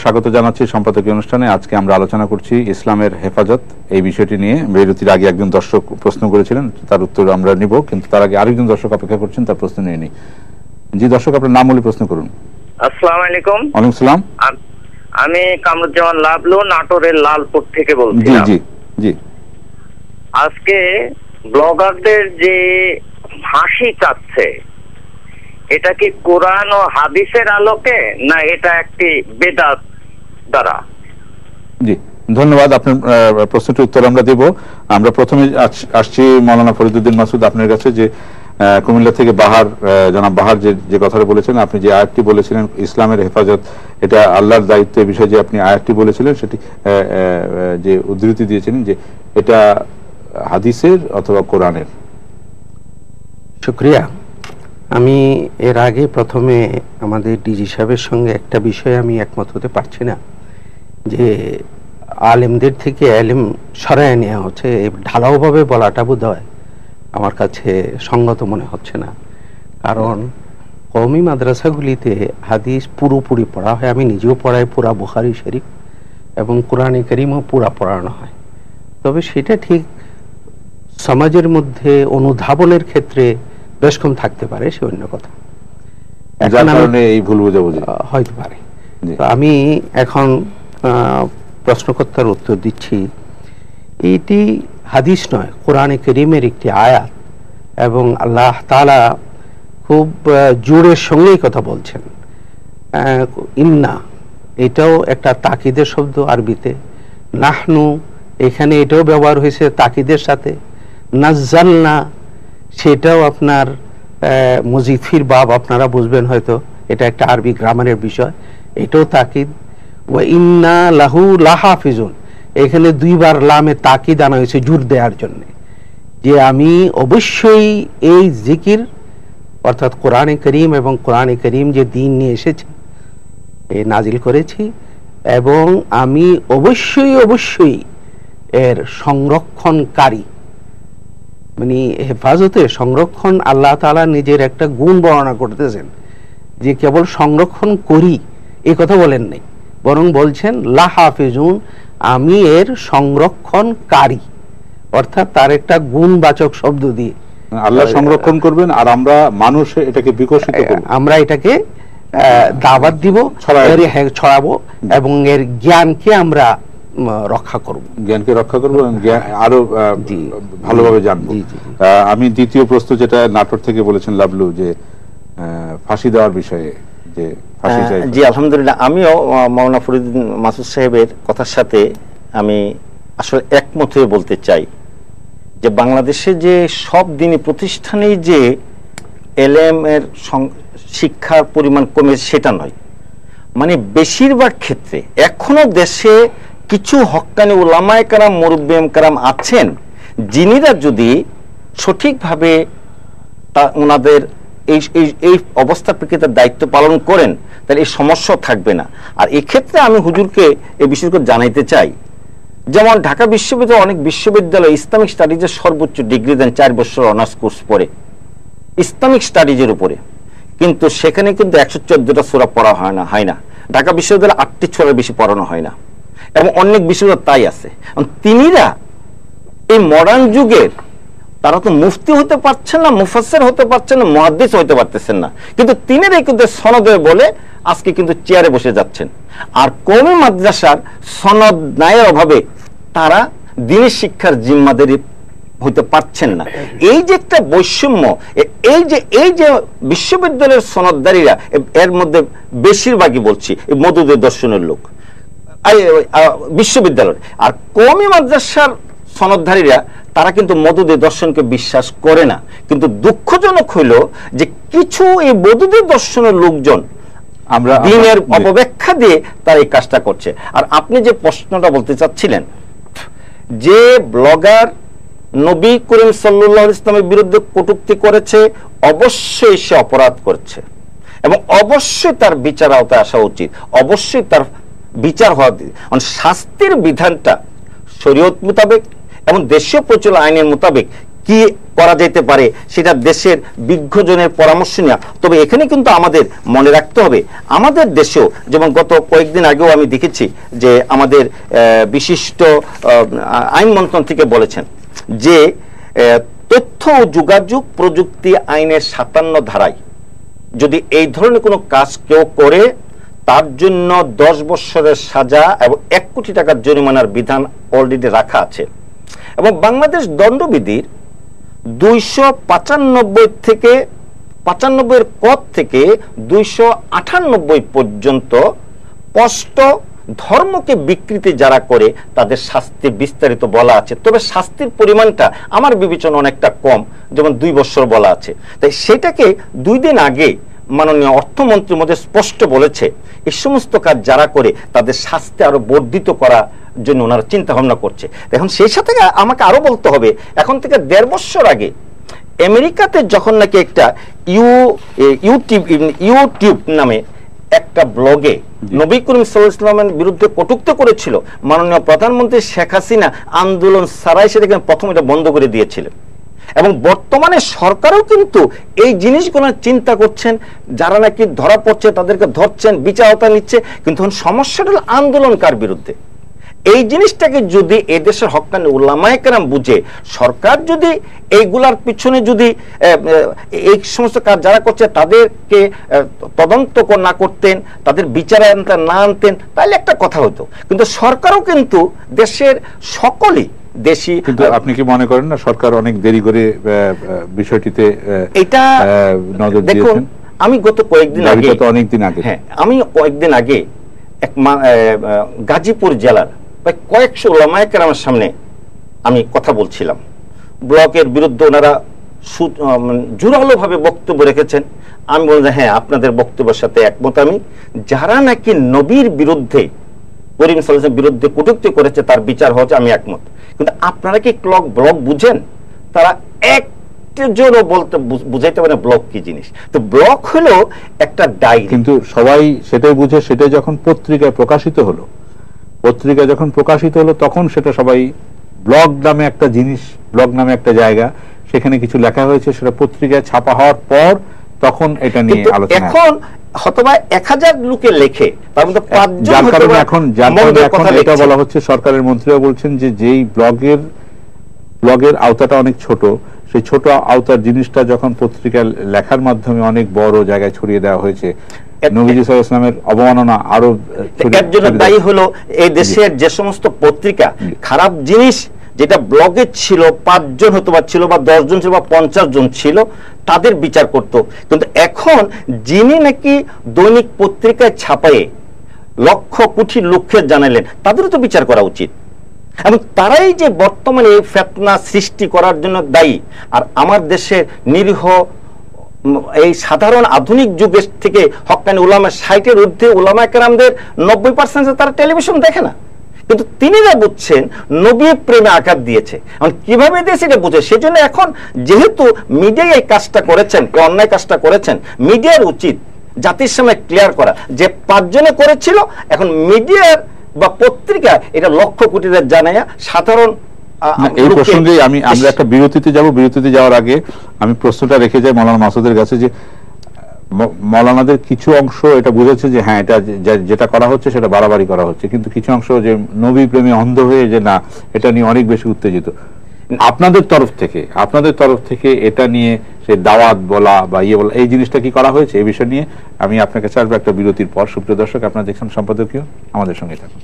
স্বাগত জানাচ্ছি সম্পাদকীয় অনুষ্ঠানে। আজকে আমরা আলোচনা করছি ইসলামের হেফাজত, এই বিষয়টি নিয়ে। বিরতির আগে একজন দর্শক প্রশ্ন করেছিলেন, তার উত্তর আমরা নিব, কিন্তু তার আগে আরেকজন দর্শক অপেক্ষা করছেন, তার প্রশ্ন নিয়ে নিই। জি দর্শক, আপনার নাম বলে প্রশ্ন করুন। আসসালামু আলাইকুম। ওয়ালাইকুম সালাম। আমি কামরুজ্জামান লাবলু, নাটোরের লালপুর থেকে বলছি। জি জি জি। আজকে ব্লগারদের যে ফাঁসি চাচ্ছে, এটা কি কোরআন ও হাদিসের আলোকে, না এটা একটি বেদাত দ্বারা? জি ধন্যবাদ। আপনার প্রশ্নটির উত্তর আমরা দেব। আমরা প্রথমে আসছি মাওলানা ফরিদউদ্দিন মাসুদ আপনার কাছে, যে কুমিল্লা থেকে বাহার, জনাব বাহার যে কথাটা বলেছেন, আপনি যে আয়াতটি বলেছিলেন ইসলামের হেফাজত, এটা আল্লাহর দায়িত্ব, এই বিষয়ে যে আপনি আয়াতটি বলেছিলেন, সেটি যে উদ্ধৃতি দিয়েছিলেন, যে এটা হাদিসের অথবা কোরআনের? শুকরিয়া। আমি এর আগে প্রথমে আমাদের ডিজি সাহেবের সঙ্গে একটা বিষয়ে আমি একমত হতে পারছি না, যে আলেমদের থেকে আলেম সরায় নেওয়া হচ্ছে, ঢালাওভাবে বলাটা বোধ হয় আমার কাছে সঙ্গত মনে হচ্ছে না। কারণ কওমি মাদ্রাসাগুলিতে হাদিস পুরোপুরি পড়া হয়, আমি নিজেও পড়াই, পুরা বুখারী শরীফ এবং কোরআনে কারীমও পুরা পড়ানো হয়। তবে সেটা ঠিক সমাজের মধ্যে অনুধাবনের ক্ষেত্রে বেশ কম থাকতে পারে, সে অন্য কথা, যার কারণে এই ভুল বোঝাবুঝি হইতে পারে। তো আমি এখন প্রশ্নকর্তার উত্তর দিচ্ছি। এটি হাদিস নয়, কোরআনে কারীমের একটি আয়াত, এবং আল্লাহ তাআলা খুব জোরের সঙ্গেই কথা বলছেন। ইন্না, এটাও একটা তাকিদের শব্দ আরবিতে। নাহনু, এখানে এটাও ব্যবহার হয়েছে তাকিদের সাথে। নাজ্জালনা, সেটাও আপনার মুজিফির বাব, আপনারা বুঝবেন হয়তো, এটা একটা আরবি গ্রামারের বিষয়, এটাও তাকিদ। ওয়া ইন্না লাহু লাহাফিজুন, এখানে দুইবার লামে তাকিদ আনা হয়েছে জোর দেওয়ার জন্য, যে আমি অবশ্যই এই জিকির, অর্থাৎ কোরআনে কারীম এবং কোরআনে কারীম যে দ্বীন নিয়ে এসেছে, এই নাজিল করেছি, এবং আমি অবশ্যই অবশ্যই এর সংরক্ষণকারী, মানে হেফাজতের সংরক্ষণ। আল্লাহ তাআলা নিজের একটা গুণ বর্ণনা করতেছেন, যে কেবল সংরক্ষণ করি এই কথা বলেন নাই, বরং বলছেন লাহাফিজুন, আমি এর সংরক্ষণকারী, অর্থাৎ তার একটা গুণবাচক শব্দ দিয়ে আল্লাহ সংরক্ষণ করবেন, আর আমরা মানুষ এটাকে বিকশিত করব, আমরা এটাকে দাওয়াত দিব, ছড়াবো, এবং এর জ্ঞানকে আমরা রক্ষা করব, জ্ঞানকে রক্ষা করব, এবং আরো ভালোভাবে জানবো। আমি দ্বিতীয় প্রশ্ন, যেটা নাটোর থেকে বলেছেন লাবলু, যে ফাঁসি দেওয়ার বিষয়ে, যে ফাঁসি চাই। জি আলহামদুলিল্লাহ, আমিও মাওলানা ফরিদউদ্দিন মাসুদ সাহেবের কথার সাথে আমি আসলে একমত হয়ে বলতে চাই, যে বাংলাদেশে যে সব দিনই প্রতিষ্ঠানেই যে এলএমের শিক্ষার পরিমাণ কমেছে সেটা নয়, মানে বেশিরভাগ ক্ষেত্রে এখনো দেশে কিছু হক্কানি উলামায়ে কেরাম, মুরব্বিয়ে কেরাম আছেন, যিনিরা যদি সঠিকভাবে ওনাদের এই অবস্থার প্রেক্ষিতে দায়িত্ব পালন করেন, তাহলে এই সমস্যা থাকবে না। আর এক্ষেত্রে আমি হুজুরকে এই বিষয়টা জানাইতে চাই, যেমন ঢাকা বিশ্ববিদ্যালয়, অনেক বিশ্ববিদ্যালয় ইসলামিক স্টাডিজের সর্বোচ্চ ডিগ্রি দেন 4 বছর অনার্স কোর্স পড়ে ইসলামিক স্টাডিজের উপরে, কিন্তু সেখানে কিন্তু 114টা সূরা পড়া হয় না। ঢাকা বিশ্ববিদ্যালয়ে 8টি সূরার বেশি পড়ানো হয় না, এবং অনেক বিশ্ববিদ্যালয় তাই আছে। তিনিরা এই মডার্ন যুগের, তারা তো মুফতি হতে পারছেন না, মুফাসসির হতে পারছেন না, মুহাদ্দিস হতে পারতেছেন না, কিন্তু তিনিরাই কিন্তু সনদে বলে আজকে কিন্তু চেয়ারে বসে যাচ্ছেন। আর কওমি মাদ্রাসার সনদ নায়ের অভাবে তারা দ্বীনি শিক্ষার জিম্মাদারি হতে পারছেন না। এই যে একটা বৈষম্য, এই যে বিশ্ববিদ্যালয়ের সনদদারীরা, এর মধ্যে বেশিরভাগই বলছি মওদুদি দর্শনের লোক বিশ্ববিদ্যালয়, আর কওমি মাদ্রাসার সনদধারীরা তারা কিন্তু মওদুদি দর্শনকে বিশ্বাস করে না। কিন্তু দুঃখজনক হইল যে কিছু এই মওদুদি দর্শনের লোকজন আমরা দ্বীনের অপব্যাখ্যা দিয়ে তারা এই কাজটা করছে। আর আপনি যে প্রশ্নটা বলতে চাচ্ছিলেন, যে ব্লগার নবী করিম সাল্লাল্লাহু আলাইহি ওয়াসাল্লামের বিরুদ্ধে কটূক্তি করেছে, অবশ্যই সে অপরাধ করছে, এবং অবশ্যই তার বিচার আওতায় আসা উচিত, অবশ্যই তার বিচার হওয়া। শাস্তির বিধানটা শরীয়ত মোতাবেক এবং দেশীয় প্রচলিত আইনের মোতাবেক কি করা যেতে পারে সেটা দেশের বিজ্ঞজনের পরামর্শ নেওয়া। তবে এখানে কিন্তু আমাদের মনে রাখতে হবে, আমাদের দেশেও যেমন গত কয়েকদিন আগেও আমি দেখেছি যে আমাদের বিশিষ্ট আইন মন্ত্রণ থেকে বলেছেন যে তথ্য ও যোগাযোগ প্রযুক্তি আইনের 57 ধারায় যদি এই ধরনের কোনো কাজ কেউ করে তার জন্য 10 বছরের সাজা এবং 1 কোটি টাকার জরিমানার বিধান অলরেডি রাখা আছে। এবং বাংলাদেশ দণ্ডবিধির 295 থেকে 95 পদ থেকে 298 পর্যন্ত স্পষ্ট ধর্মকে বিকৃতি যারা করে তাদের শাস্তি বিস্তারিত বলা আছে। তবে শাস্তির পরিমাণটা আমার বিবেচনা অনেকটা কম, যেমন 2 বছর বলা আছে। তাই সেটাকে 2 দিন আগে মাননীয় অর্থমন্ত্রীর মধ্যে স্পষ্ট বলেছে এই সমস্ত কাজ যারা করে তাদের শাস্তি আরো বর্ধিত করা জন্য ওনারা চিন্তা ভাবনা করছে। এখন সেই সাথে আমাকে আরো বলতে হবে, এখন থেকে 1.5 বছর আগে আমেরিকাতে যখন নাকি একটা ইউটিউব নামে একটা ব্লগে নবী করিম সাল্লাল্লাহু আলাইহি ওয়াসাল্লামের বিরুদ্ধে কটূক্তি করেছিল, মাননীয় প্রধানমন্ত্রী শেখ হাসিনা আন্দোলন ছাড়াই সেটাকে প্রথম এটা বন্ধ করে দিয়েছিলেন। এবং বর্তমানে সরকারও কিন্তু এই জিনিসগুলো চিন্তা করছেন, যারা নাকি ধরা পড়ছে তাদেরকে ধরছেন, বিচার আওতায় নিচ্ছে। কিন্তু সমস্যাটা হল আন্দোলনকার বিরুদ্ধে। এই জিনিসটাকে যদি এদেশের হক্কানি উলামায়ে কেরাম বুঝে, সরকার যদি এইগুলার পিছনে যদি এই সমস্ত কাজ যারা করছে তাদেরকে তদন্ত না করতেন, তাদের বিচারে না আনতেন, তাহলে একটা কথা হতো। কিন্তু সরকারও কিন্তু দেশের সকলেই দেশি। কিন্তু আপনি কি মনে করেন না সরকার অনেক দেরি করে বিষয়টিতে এটা নজর দেখুন, দিয়েছেন? আমি গত কয়েকদিন আগে, অনেকদিন আগে, হ্যাঁ, আমি কয়েকদিন আগে এক গাজীপুর জেলার প্রায় কয়েকশো উলামায়ে কেরামের সামনে আমি কথা বলছিলাম। ব্লকের বিরুদ্ধে ওনারা জোরালো ভাবে বক্তব্য রেখেছেন। আমি বললাম হ্যাঁ, আপনাদের বক্তব্যের সাথে একমত আমি। যারা নাকি নবীর বিরুদ্ধে, করিম সাল্লাল্লাহু আলাইহি ওয়াসাল্লামের বিরুদ্ধে কটূক্তি করেছে তার বিচার হচ্ছে, আমি একমত। কিন্তু আপনারা কি ব্লক বুঝেন? তারা একটা জোরও বলতে বুঝাইতে পারে ব্লক কি জিনিস। তো ব্লক হলো একটা ডায়েরি। কিন্তু সবাই সেটাই বুঝে। সেটাই যখন পত্রিকায় প্রকাশিত হলো, তখন সেটা সবাই ব্লগ নামে একটা জিনিস, ব্লগ নামে একটা জায়গা, সেখানে কিছু লেখা হয়েছে, সেটা পত্রিকায় ছাপা হওয়ার পর তখন এটা নিয়ে আলোচনা। এখন হয়তোবা 1000 লোকে লেখে, তার মধ্যে 5 জন যার কারণে এখন এটা বলা হচ্ছে, সরকারের মন্ত্রীরা বলছেন যে যেই ব্লগের আওতাটা অনেক ছোট, সেই ছোট আওতার জিনিসটা যখন পত্রিকায় লেখার মাধ্যমে অনেক বড় জায়গায় ছড়িয়ে দেওয়া হয়েছে, নবীজি সাল্লাল্লাহু আলাইহি ওয়াসাল্লামের অবমাননা আরো এর জন্য দায়ী হলো এই দেশের যে সমস্ত পত্রিকা খারাপ জিনিস যেটা ব্লগে ছিল, 5 জন হয়তো বা ছিল, বা 10 জন ছিল, বা 50 জন ছিল, তাদের বিচার করত। কিন্তু এখন যিনি নাকি দৈনিক পত্রিকায় ছাপায়ে লক্ষ কোটি লোককে জানালেন, তাদেরও তো বিচার করা উচিত। এবং তারাই যে বর্তমানে এই ফিতনা সৃষ্টি করার জন্য দায়ী। আর আমার দেশের নিরীহ এই সাধারণ আধুনিক যুগের থেকে হক্কানি উলামা 60-এর ঊর্ধ্বে উলামায়ে কেরামদের 90% তারা টেলিভিশন দেখে না। কিন্তু তিনি যা বুঝছেন নবী প্রেমে আঘাত দিয়েছে, কিভাবে দিয়েছে এটা বুঝে। সেজন্য এখন যেহেতু মিডিয়া এই কাজটা করেছেন, এই অন্যায় কাজটা করেছেন, মিডিয়ার উচিত জাতির সামনে ক্লিয়ার করা যে 5 জনে করেছিল। এখন মিডিয়ার বা পত্রিকা এটা লক্ষ কোটিদের জানায়া সাধারণ। এই প্রসঙ্গে আমরা একটা বিরতিতে যাব। বিরতিতে যাওয়ার আগে আমি প্রশ্নটা রেখে যাই মৌলানা মাসুদের কাছে যে মৌলানাদের কিছু অংশ এটা বুঝেছে যে হ্যাঁ, এটা যেটা করা হচ্ছে সেটা বাড়াবাড়ি করা হচ্ছে, কিন্তু কিছু অংশ যে নবী প্রেমে অন্ধ হয়ে যে না, এটা নিয়ে অনেক বেশি উত্তেজিত। আপনাদের তরফ থেকে এটা নিয়ে সে দাওয়াত বলা বা বলা, এই জিনিসটা কি করা হয়েছে? এই বিষয় নিয়ে আমি আপনাকে চাইবো একটা বিরতির পর। সুপ্রিয় দর্শক, আপনারা দেখছেন সম্পাদকীয়, আমাদের সঙ্গে থাকুন।